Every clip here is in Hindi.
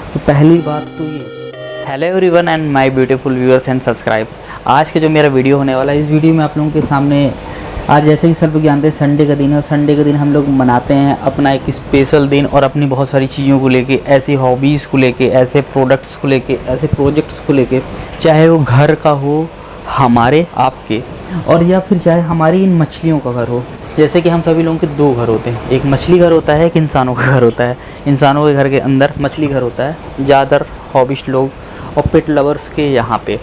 तो पहली बात तो ये, hello everyone and my beautiful viewers and subscribe. आज के जो मेरा वीडियो होने वाला है, इस वीडियो में आप लोगों के सामने आज जैसे कि सब लोग जानते हैं संडे का दिन है और संडे के दिन हम लोग मनाते हैं अपना एक स्पेशल दिन और अपनी बहुत सारी चीज़ों को लेके, ऐसी हॉबीज़ को लेके, ऐसे प्रोडक्ट्स को लेके, ऐसे प्रोजेक्ट्स को लेके, चाहे वो घर का हो हमारे आपके, और या फिर चाहे हमारी इन मछलियों का घर हो। जैसे कि हम सभी लोगों के दो घर होते हैं, एक मछली घर होता है, एक इंसानों का घर होता है। इंसानों के घर के अंदर मछली घर होता है, ज़्यादातर हॉबिस्ट लोग और पेट लवर्स के यहाँ पे।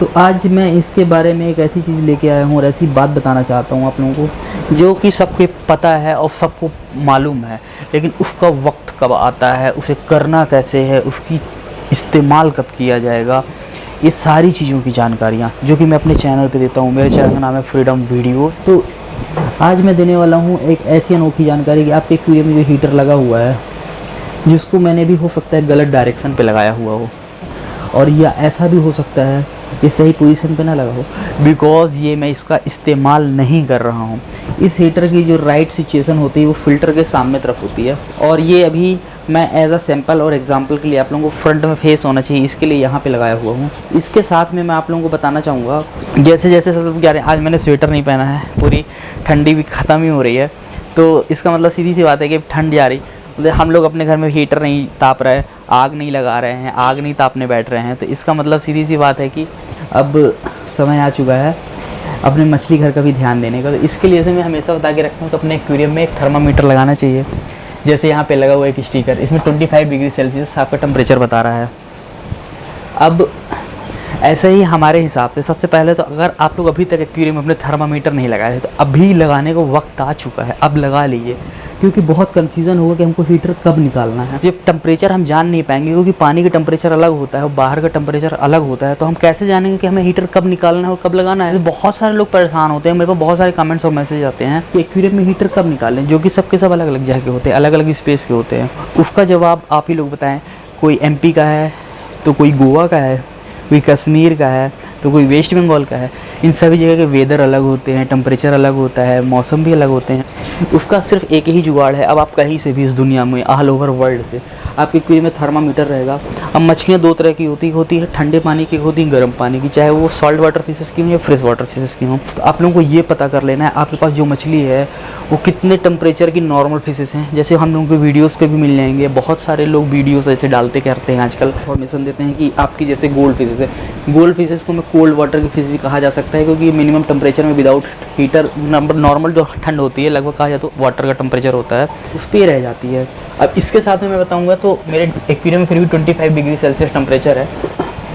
तो आज मैं इसके बारे में एक ऐसी चीज़ लेके आया हूँ और ऐसी बात बताना चाहता हूँ आप लोगों को जो कि सबको पता है और सबको मालूम है, लेकिन उसका वक्त कब आता है, उसे करना कैसे है, उसकी इस्तेमाल कब किया जाएगा, ये सारी चीज़ों की जानकारियाँ जो कि मैं अपने चैनल पे देता हूँ। मेरे चैनल का नाम है फ्रीडम वीडियोस। तो आज मैं देने वाला हूँ एक ऐसी अनोखी जानकारी कि आपके एक्वेरियम में जो हीटर लगा हुआ है, जिसको मैंने भी हो सकता है गलत डायरेक्शन पे लगाया हुआ हो, और या ऐसा भी हो सकता है कि सही पोजीशन पे ना लगा हो, बिकॉज़ ये मैं इसका इस्तेमाल नहीं कर रहा हूँ। इस हीटर की जो राइट सिचुएशन होती है वो फ़िल्टर के सामने तरफ होती है, और ये अभी मैं एज अ सैम्पल और एग्जांपल के लिए आप लोगों को फ्रंट में फेस होना चाहिए, इसके लिए यहाँ पे लगाया हुआ हूँ। इसके साथ में मैं आप लोगों को बताना चाहूँगा, जैसे जैसे सब कह रहे हैं आज मैंने स्वेटर नहीं पहना है, पूरी ठंडी भी ख़त्म ही हो रही है, तो इसका मतलब सीधी सी बात है कि ठंड जा रही, मतलब हम लोग अपने घर में हीटर नहीं ताप रहे, आग नहीं लगा रहे हैं, आग नहीं तापने बैठ रहे हैं, तो इसका मतलब सीधी सी बात है कि अब समय आ चुका है अपने मछली घर का भी ध्यान देने का। तो इसके लिए से मैं हमेशा बता के रखता हूँ कि अपने एक्वेरियम में एक थर्मामीटर लगाना चाहिए। जैसे यहाँ पे लगा हुआ एक स्टिकर, इसमें 25 डिग्री सेल्सियस आपका टेम्परेचर बता रहा है। अब ऐसे ही हमारे हिसाब से सबसे पहले तो अगर आप लोग अभी तक एक्वेरियम में अपने थर्मामीटर नहीं लगाए थे तो अभी लगाने का वक्त आ चुका है, अब लगा लीजिए, क्योंकि बहुत कन्फ्यूज़न होगा कि हमको हीटर कब निकालना है। जब टेम्परेचर हम जान नहीं पाएंगे, क्योंकि पानी का टेम्परेचर अलग होता है और बाहर का टेम्परेचर अलग होता है, तो हम कैसे जानेंगे कि हमें हीटर कब निकालना है और कब लगाना है। तो बहुत सारे लोग परेशान होते हैं, मेरे पास बहुत सारे कमेंट्स और मैसेज आते हैं कि एक्वेरियम में हीटर कब निकालें, जो कि सबके सब अलग अलग जगह के होते हैं, अलग अलग स्पेस के होते हैं। उसका जवाब आप ही लोग बताएं। कोई MP का है तो कोई गोवा का है, कोई कश्मीर का है तो कोई वेस्ट बंगाल का है। इन सभी जगह के वेदर अलग होते हैं, टेम्परेचर अलग होता है, मौसम भी अलग होते हैं। उसका सिर्फ एक ही जुगाड़ है। अब आप कहीं से भी इस दुनिया में ऑल ओवर वर्ल्ड से आपके एक्वेरियम में थर्मामीटर रहेगा। अब मछलियाँ दो तरह की होती है, ठंडे पानी की होती है, गर्म पानी की, चाहे वो सॉल्ट वाटर फिशेस की हों या फ्रेश वाटर फिशेस की हों। तो आप लोगों को ये पता कर लेना है आपके पास जो मछली है वो कितने टेम्परेचर की नॉर्मल फिशेस हैं। जैसे हम लोगों के वीडियोज़ पे भी मिल जाएंगे, बहुत सारे लोग वीडियोज़ ऐसे डालते करते हैं आजकल, इन्फॉर्मेशन देते हैं कि आपकी जैसे गोल्ड फिशेस है, गोल्ड फिशेस को मैं कोल्ड वाटर की फिश भी कहा जा सकता है, क्योंकि मिनिमम टेम्परेचर में विदाउट हीटर नॉर्मल जो ठंड होती है लगभग कहा जाए तो वाटर का टेम्परेचर होता है उस पर रह जाती है। अब इसके साथ में मैं बताऊंगा, तो मेरे एक्वेरियम में फिर भी 25 डिग्री सेल्सियस टेम्परेचर है।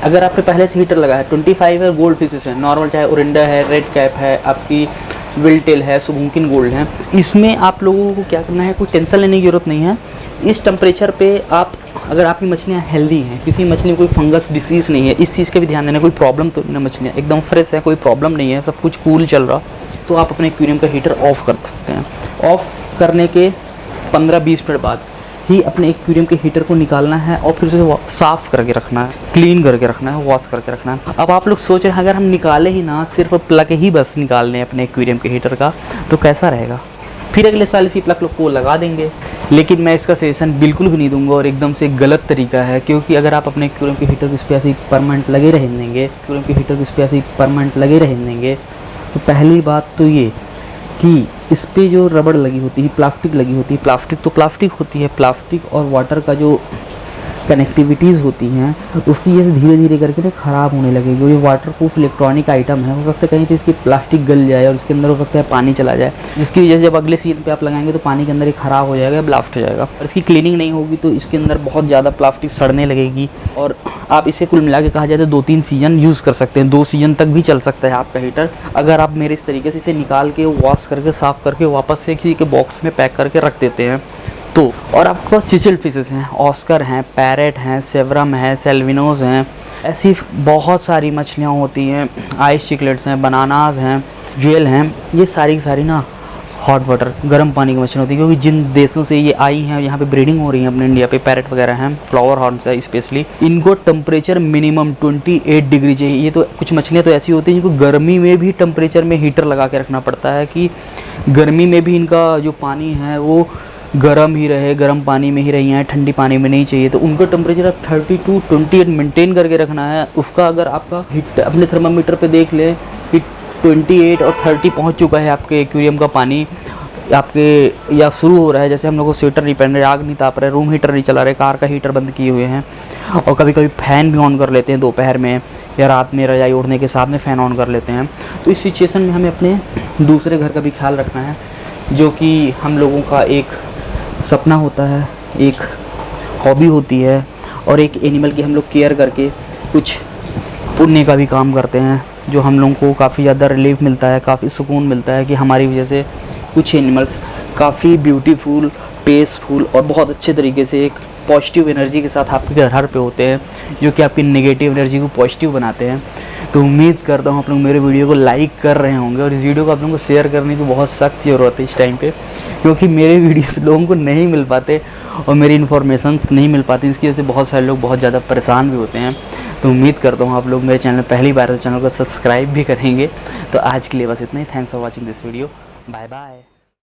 अगर आपने पहले से हीटर लगा है, 25 है, गोल्ड फिशेस है नॉर्मल, चाहे ओरिंडा है, रेड कैप है, आपकी विल्टेल है, सुबुकिन गोल्ड है, इसमें आप लोगों को क्या करना है, कोई टेंशन लेने की ज़रूरत नहीं है। इस टेम्परेचर पे आप, अगर आपकी मछलियाँ हेल्दी हैं, किसी मछली में कोई फंगस डिसीज़ नहीं है, इस चीज़ का भी ध्यान देना, कोई प्रॉब्लम तो नहीं, मछलियाँ एकदम फ्रेश है, कोई प्रॉब्लम नहीं है, सब कुछ कूल चल रहा, तो आप अपने एक्वेरियम का हीटर ऑफ़ कर सकते हैं। ऑफ़ करने के 15-20 मिनट बाद ही अपने एक्वेरियम के हीटर को निकालना है और फिर उसे साफ़ करके रखना है, क्लीन करके रखना है, वॉश करके रखना है। अब आप लोग सोच रहे हैं अगर हम निकाले ही ना, सिर्फ प्लग ही बस निकाल लें अपने एक्वेरियम के हीटर का, तो कैसा रहेगा? फिर अगले साल इसी प्लग को लगा देंगे। लेकिन मैं इसका सजेशन बिल्कुल भी नहीं दूंगा और एकदम से गलत तरीका है, क्योंकि अगर आप अपने एक्वेरियम के हीटर को इस पर ऐसे परमानेंट लगे रहने देंगे, एक्वेरियम के हीटर को इस पर ऐसे परमानेंट लगे रहने देंगे, तो पहली बात तो ये कि इस पे जो रबड़ लगी होती है, प्लास्टिक लगी होती है, प्लास्टिक तो प्लास्टिक होती है, प्लास्टिक और वाटर का जो कनेक्टिविटीज़ होती हैं उसकी ये धीरे धीरे करके ना ख़राब होने लगेगी। ये वाटर प्रूफ इलेक्ट्रॉनिक आइटम है, हो सकता है कहीं पे इसकी प्लास्टिक गल जाए और उसके अंदर हो सकता है पानी चला जाए, जिसकी वजह से जब अगले सीजन पे आप लगाएंगे तो पानी के अंदर ये ख़राब हो जाएगा, ब्लास्ट हो जाएगा। और इसकी क्लीनिंग नहीं होगी तो इसके अंदर बहुत ज़्यादा प्लास्टिक सड़ने लगेगी, और आप इसे कुल मिला के कहा जाए तो 2-3 सीजन यूज़ कर सकते हैं, 2 सीजन तक भी चल सकता है आपका हीटर, अगर आप मेरे इस तरीके से इसे निकाल के वॉश करके साफ़ करके वापस से किसी के बॉक्स में पैक करके रख देते हैं तो। और आपके पास चिचिल्ड फिशेस हैं, ऑस्कर हैं, पैरेट हैं, सेवरम है, सेल्विनोज हैं, ऐसी बहुत सारी मछलियाँ होती हैं, आइस चिकलेट्स हैं, बनानाज हैं, ज्वेल हैं, ये सारी की सारी ना हॉट वाटर गर्म पानी की मछली होती है, क्योंकि जिन देशों से ये आई हैं यहाँ पे ब्रीडिंग हो रही है अपने इंडिया पे, पैरेट वगैरह हैं, फ्लावर हॉर्न्स है स्पेशली, इनको टेम्परेचर मिनिमम 28 डिग्री चाहिए। ये तो कुछ मछलियाँ तो ऐसी होती हैं जिनको गर्मी में भी टेम्परेचर में हीटर लगा के रखना पड़ता है, कि गर्मी में भी इनका जो पानी है वो गर्म ही रहे, गर्म पानी में ही रही हैं, ठंडी पानी में नहीं चाहिए। तो उनका टेम्परेचर आप 32-28 मेंटेन करके रखना है। उसका अगर आपका हीट अपने थर्मामीटर पे देख लें कि 28 और 30 पहुंच चुका है आपके एक्वेरियम का पानी आपके या शुरू हो रहा है, जैसे हम लोग को स्वेटर नहीं पहन रहे, आग नहीं ताप रहे, रूम हीटर नहीं चला रहे, कार का हीटर बंद किए हुए हैं, और कभी कभी फ़ैन भी ऑन कर लेते हैं दोपहर में या रात में रजाई ओढ़ने के साथ में फ़ैन ऑन कर लेते हैं। तो इस सिचुएशन में हमें अपने दूसरे घर का भी ख्याल रखना है, जो कि हम लोगों का एक सपना होता है, एक हॉबी होती है, और एक एनिमल की हम लोग केयर करके कुछ पुण्य का भी काम करते हैं, जो हम लोगों को काफ़ी ज़्यादा रिलीफ मिलता है, काफ़ी सुकून मिलता है कि हमारी वजह से कुछ एनिमल्स काफ़ी ब्यूटीफुल, पीसफुल और बहुत अच्छे तरीके से एक पॉजिटिव एनर्जी के साथ आपके घर पे होते हैं, जो कि आपकी नेगेटिव एनर्जी को पॉजिटिव बनाते हैं। तो उम्मीद करता हूँ आप लोग मेरे वीडियो को लाइक कर रहे होंगे, और इस वीडियो को आप लोगों को शेयर करने की बहुत सख्त ज़रूरत है इस टाइम पे, क्योंकि मेरे वीडियोस लोगों को नहीं मिल पाते और मेरी इन्फॉर्मेशंस नहीं मिल पाती। इसकी वजह से बहुत सारे लोग बहुत ज़्यादा परेशान भी होते हैं। तो उम्मीद करता हूँ आप लोग मेरे चैनल पहली बार चैनल को सब्सक्राइब भी करेंगे। तो आज के लिए बस इतना ही। Thanks for watching this video. Bye bye.